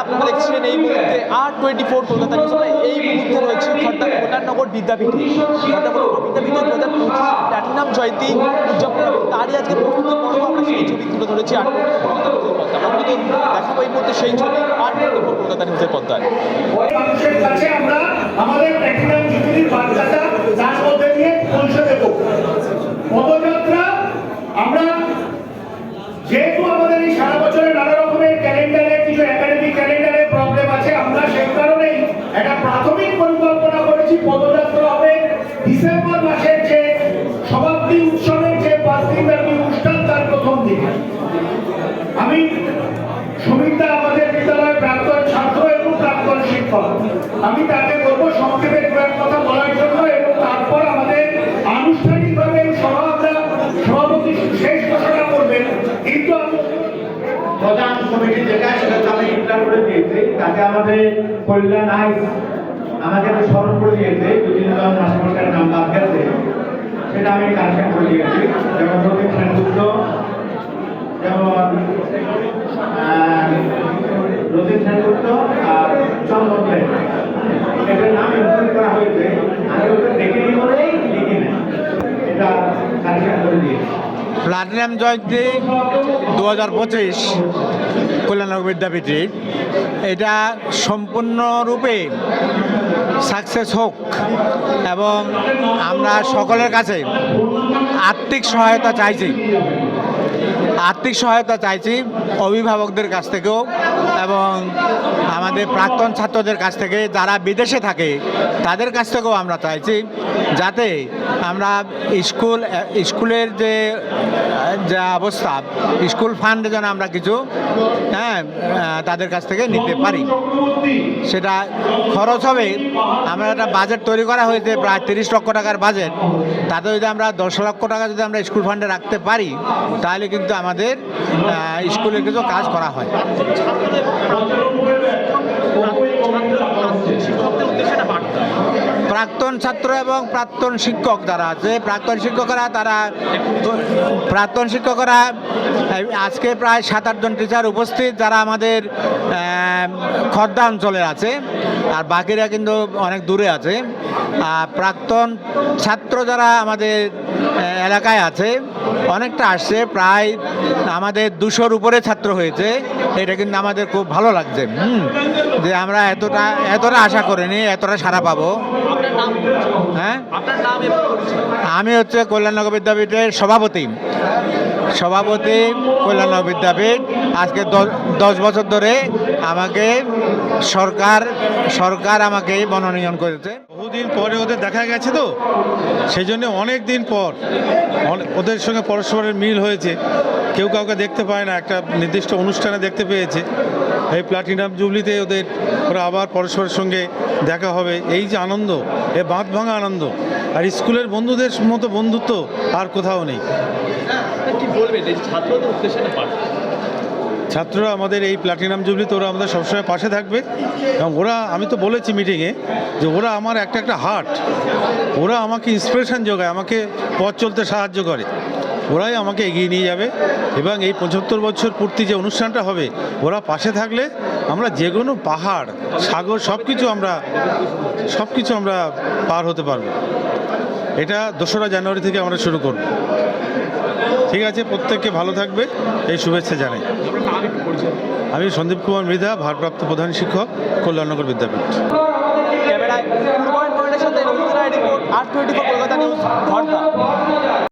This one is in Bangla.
আপনারা দেখছেন এই মুহূর্তে R24 কলকাতা নিউজ। এই মুহূর্তে রয়েছে কল্যাণনগর বিদ্যাপীঠে। কল্যাণনগর বিদ্যাপীঠে 2025 প্ল্যাটিনাম জয়ন্তী উদযাপন, তারই আজকে প্রস্তুতি পর্ব। আমরা সেই ছবি তুলে ধরেছি R24 কলকাতা নিউজের পর্দায়। আমরা মূলত দেখাবো এই মুহূর্তে সেই ছবি R24 কলকাতা নিউজের পর্দায়। মানুষের কাছে আমরা আমাদের প্ল্যাটিনাম জুবিলির বার্তাটা তার মধ্যে দিয়ে পৌঁছে দেব। পদযাত্রা আমরা যেহেতু আমাদের এই সারা বছরে নানা রকমের ক্যালেন্ডারে কিছু একাডেমিক ক্যালেন্ডারে প্রবলেম আছে, আমরা সেই কারণেই একটা প্রাথমিক পরিকল্পনা করেছি পদযাত্রা হবে ডিসেম্বর মাসের যে সমাপ্তি উৎসবের যে 5 দিন ব্যাপী অনুষ্ঠান তার প্রথম দিন। আমি সুমিতা আমাদের বিদ্যালয়ের প্রাক্তন ছাত্র এবং প্রাক্তন শিক্ষক, আমি তাকে বলবো সংক্ষেপে কয়েক কথা বলার জন্য, এবং তারপর আমাদের আনুষ্ঠানিকভাবে সভাপতি শেষ ঘোষণা করবেন। কিন্তু প্রধান কমিটি যেটা সেটা আমি ইন্টার করে দিয়েছি, তাতে আমাদের কল্যাণ আইস আমাকে স্মরণ করে দিয়েছে দুদিন মাস্টারমশাইয়ের নাম বাদ গেছে, সেটা আমি কারেকশন করে দিয়েছি। যেমন প্রদীপ সেনগুপ্ত, যেমন রবীন্দ্র সেনগুপ্ত আর চন্দ্র, এটার নাম ইনক্লুড করা হয়েছে। আমি ওটা দেখিনি বলেই লিখি না, এটা কারেকশন করে দিয়েছি। প্লাটিনাম জয়ন্তী 2025 কল্যাণনগর বিদ্যাপীঠে এটা সম্পূর্ণরূপে সাকসেস হোক এবং আমরা সকলের কাছে আর্থিক সহায়তা চাইছি অভিভাবকদের কাছ থেকেও এবং আমাদের প্রাক্তন ছাত্রদের কাছ থেকে, যারা বিদেশে থাকে তাদের কাছ থেকেও আমরা চাইছি যাতে আমরা স্কুলের যে অবস্থা, স্কুল ফান্ডে যেন আমরা কিছু তাদের কাছ থেকে নিতে পারি। সেটা খরচ হবে, আমরা একটা বাজেট তৈরি করা হয়েছে প্রায় 30 লক্ষ টাকার বাজেট। তাতে যদি আমরা 10 লক্ষ টাকা যদি আমরা স্কুল ফান্ডে রাখতে পারি তাহলে কিন্তু আমাদের স্কুলে কিছু কাজ করা হয়। প্রাক্তন ছাত্র এবং প্রাক্তন শিক্ষক যারা আছে, প্রাক্তন শিক্ষকরা আজকে প্রায় 7-8 জন টিচার উপস্থিত, যারা আমাদের খর্দা অঞ্চলে আছে, আর বাকিরা কিন্তু অনেক দূরে আছে। প্রাক্তন ছাত্র যারা আমাদের এলাকায় আছে অনেকটা আসছে, প্রায় আমাদের 200-র উপরে ছাত্র হয়েছে। এটা কিন্তু আমাদের খুব ভালো লাগছে যে আমরা এতটা আশা করিনি, এতটা সাড়া পাবো। হ্যাঁ, আমি হচ্ছে কল্যাণনগর বিদ্যাপীঠের সভাপতি কল্যাণনগর বিদ্যাপীঠ। আজকে 10 বছর ধরে আমাকে সরকার আমাকে মনোনয়ন করেছে। বহুদিন পরে ওদের দেখা গেছে, তো সেই জন্য অনেক দিন পর ওদের সঙ্গে পরস্পরের মিল হয়েছে। কেউ কাউকে দেখতে পায় না, একটা নির্দিষ্ট অনুষ্ঠানে দেখতে পেয়েছে। এই প্লাটিনাম জুবলিতে ওরা আবার পরস্পরের সঙ্গে দেখা হবে। এই যে আনন্দ, এ বাঁধ ভাঙা আনন্দ, আর স্কুলের বন্ধুদের মতো বন্ধুত্ব আর কোথাও নেই। ছাত্ররা আমাদের এই প্লাটিনাম জুবলিতে ওরা আমাদের সবসময় পাশে থাকবে, এবং আমি তো বলেছি মিটিংয়ে যে ওরা আমার একটা হার্ট, ওরা আমাকে ইন্সপিরেশন যোগায়, আমাকে পথ চলতে সাহায্য করে, ওরাই আমাকে এগিয়ে নিয়ে যাবে। এবং এই 75 বছর পূর্তি যে অনুষ্ঠানটা হবে, ওরা পাশে থাকলে আমরা যে কোনো পাহাড়, সাগর সব কিছু আমরা পার হতে পারবো। এটা 2রা জানুয়ারি থেকে আমরা শুরু করব। ঠিক আছে, প্রত্যেককে ভালো থাকবে, এই শুভেচ্ছা জানাই। আমি সন্দীপ কুমার মৃধা, ভারপ্রাপ্ত প্রধান শিক্ষক, কল্যাণনগর বিদ্যাপীঠ। ক্যামেরায় R24 কলকাতা নিউজ।